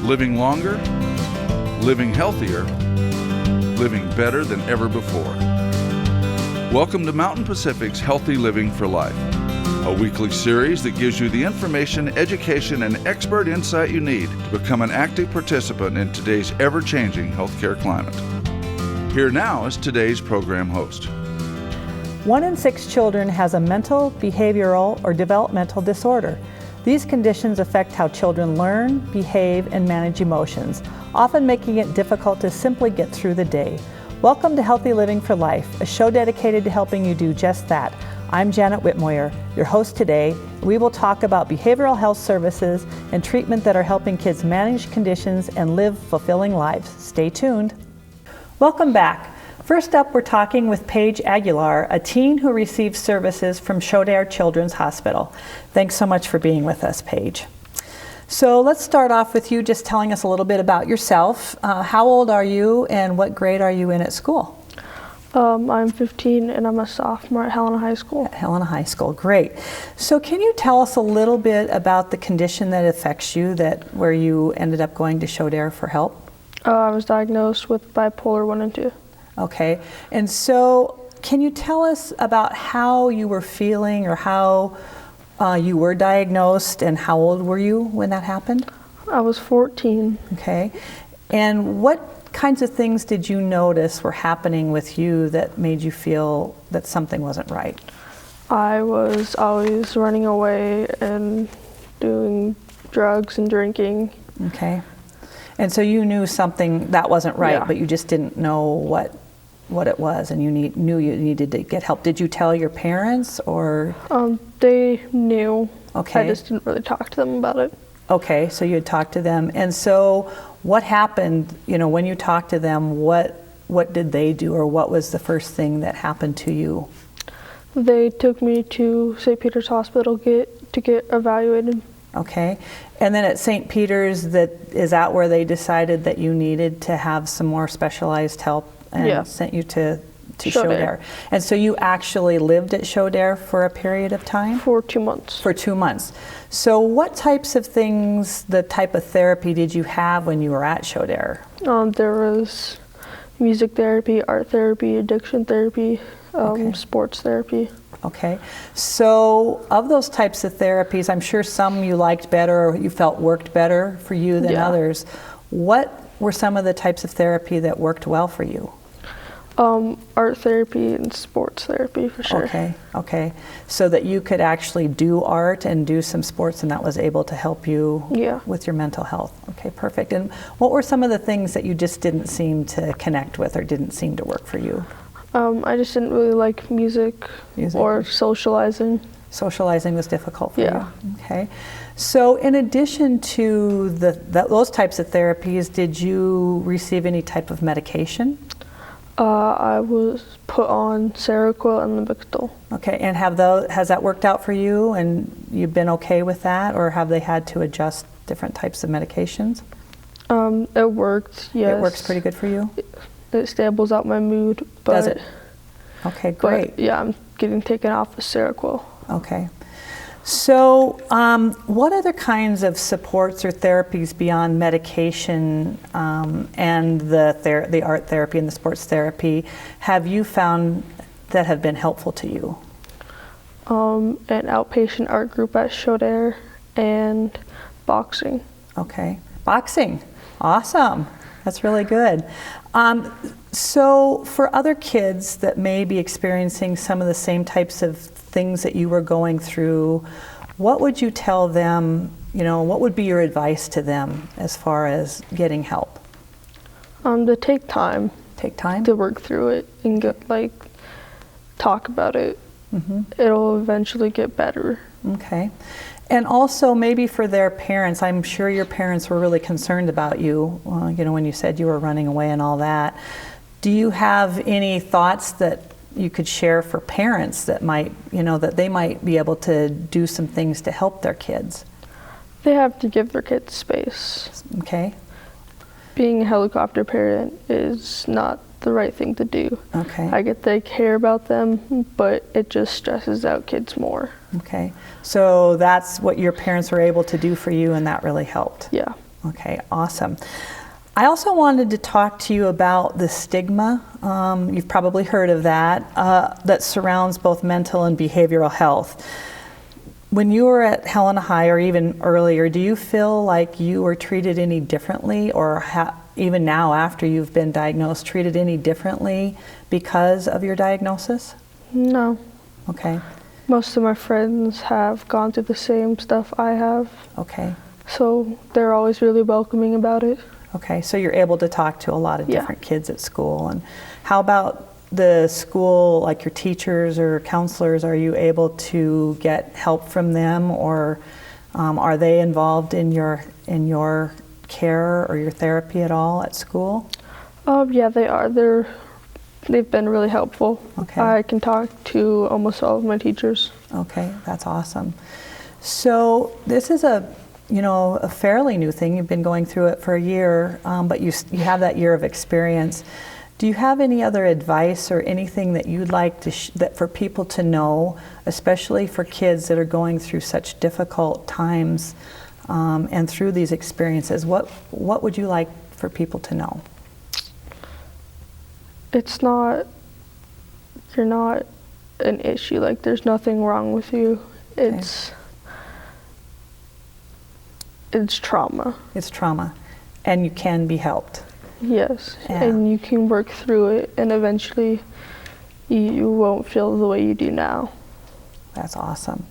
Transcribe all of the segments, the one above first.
Living longer, living healthier, living better than ever before. Welcome to Mountain Pacific's Healthy Living for Life, a weekly series that gives you the information, education, and expert insight you need to become an active participant in today's ever-changing healthcare climate. Here now is today's program host. 1 in 6 children has a mental, behavioral, or developmental disorder. These conditions affect how children learn, behave, and manage emotions, often making it difficult to simply get through the day. Welcome to Healthy Living for Life, a show dedicated to helping you do just that. I'm Janet Whitmoyer, your host today. We will talk about behavioral health services and treatment that are helping kids manage conditions and live fulfilling lives. Stay tuned. Welcome back. First up, we're talking with Paige Aguilar, a teen who receives services from Shodare Children's Hospital. Thanks so much for being with us, Paige. So let's start off with you just telling us a little bit about yourself. How old are you and what grade are you in at school? I'm 15 and I'm a sophomore at Helena High School. At Helena High School, great. So can you tell us a little bit about the condition that affects you, where you ended up going to Shodare for help? I was diagnosed with bipolar 1 and 2. Okay, and so can you tell us about how you were feeling or how you were diagnosed and how old were you when that happened? I was 14. Okay, and what kinds of things did you notice were happening with you that made you feel that something wasn't right? I was always running away and doing drugs and drinking. Okay, and so you knew something that wasn't right, Yeah. but you just didn't know what it was, and you knew you needed to get help. Did you tell your parents, or? They knew. Okay. I just didn't really talk to them about it. Okay, so you had talked to them, and so what happened? When you talked to them, what did they do, or what was the first thing that happened to you? They took me to St. Peter's Hospital to get evaluated. Okay, and then at St. Peter's, is that where they decided that you needed to have some more specialized help and Yeah. sent you to Shodare. Shodare? And so you actually lived at Shodare for a period of time? For 2 months. For 2 months. So what types of things, the type of therapy did you have when you were at Shodare? There was music therapy, art therapy, addiction therapy, Okay. sports therapy. Okay, so of those types of therapies, I'm sure some you liked better or you felt worked better for you than Yeah. others. What were some of the types of therapy that worked well for you? Art therapy and sports therapy for sure. Okay, so that you could actually do art and do some sports, and that was able to help you Yeah. with your mental health. Okay, perfect. And what were some of the things that you just didn't seem to connect with or didn't seem to work for you? I just didn't really like music. Or socializing. Socializing was difficult for Yeah. you. Okay. So in addition to those types of therapies, did you receive any type of medication? I was put on Seroquel and Lamictal. Okay, and has that worked out for you and you've been okay with that, or have they had to adjust different types of medications? It worked, yes. It works pretty good for you? It stables out my mood. But, Does it? Okay, great. But yeah, I'm getting taken off of Seroquel. Okay. So what other kinds of supports or therapies beyond medication and the art therapy and the sports therapy have you found that have been helpful to you? An outpatient art group at Shodare and boxing. Okay. Boxing. Awesome. That's really good. So for other kids that may be experiencing some of the same types of things that you were going through, what would you tell them, what would be your advice to them as far as getting help? To take time. Take time? To work through it and talk about it. Mm-hmm. It'll eventually get better. Okay. And also maybe for their parents, I'm sure your parents were really concerned about you, when you said you were running away and all that. Do you have any thoughts that you could share for parents that might, that they might be able to do some things to help their kids? They have to give their kids space. Okay. Being a helicopter parent is not the right thing to do. Okay. I get they care about them, but it just stresses out kids more. Okay. So that's what your parents were able to do for you, and that really helped. Yeah. Okay, awesome. I also wanted to talk to you about the stigma, you've probably heard of that, that surrounds both mental and behavioral health. When you were at Helena High or even earlier, do you feel like you were treated any differently, or even now after you've been diagnosed, treated any differently because of your diagnosis? No. Okay. Most of my friends have gone through the same stuff I have. Okay. So they're always really welcoming about it. Okay, so you're able to talk to a lot of different kids at school. And how about the school, like your teachers or counselors? Are you able to get help from them, or are they involved in your care or your therapy at all at school? Yeah, they are. They've been really helpful. Okay. I can talk to almost all of my teachers. Okay, that's awesome. So this is a fairly new thing. You've been going through it for a year, but you have that year of experience. Do you have any other advice or anything that you'd like to that for people to know, especially for kids that are going through such difficult times and through these experiences? What would you like for people to know? You're not an issue. Like, there's nothing wrong with you. It's trauma. It's trauma, and you can be helped. Yes, Yeah. and you can work through it, and eventually you won't feel the way you do now. That's awesome.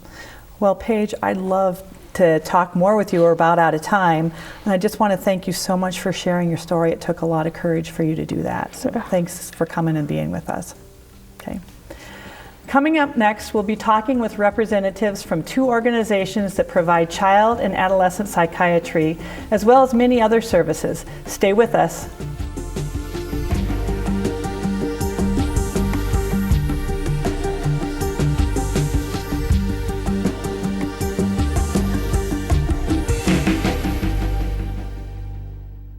Well, Paige, I'd love to talk more with you. We're about out of time, and I just want to thank you so much for sharing your story. It took a lot of courage for you to do that, so thanks for coming and being with us. Okay. Coming up next, we'll be talking with representatives from 2 organizations that provide child and adolescent psychiatry, as well as many other services. Stay with us.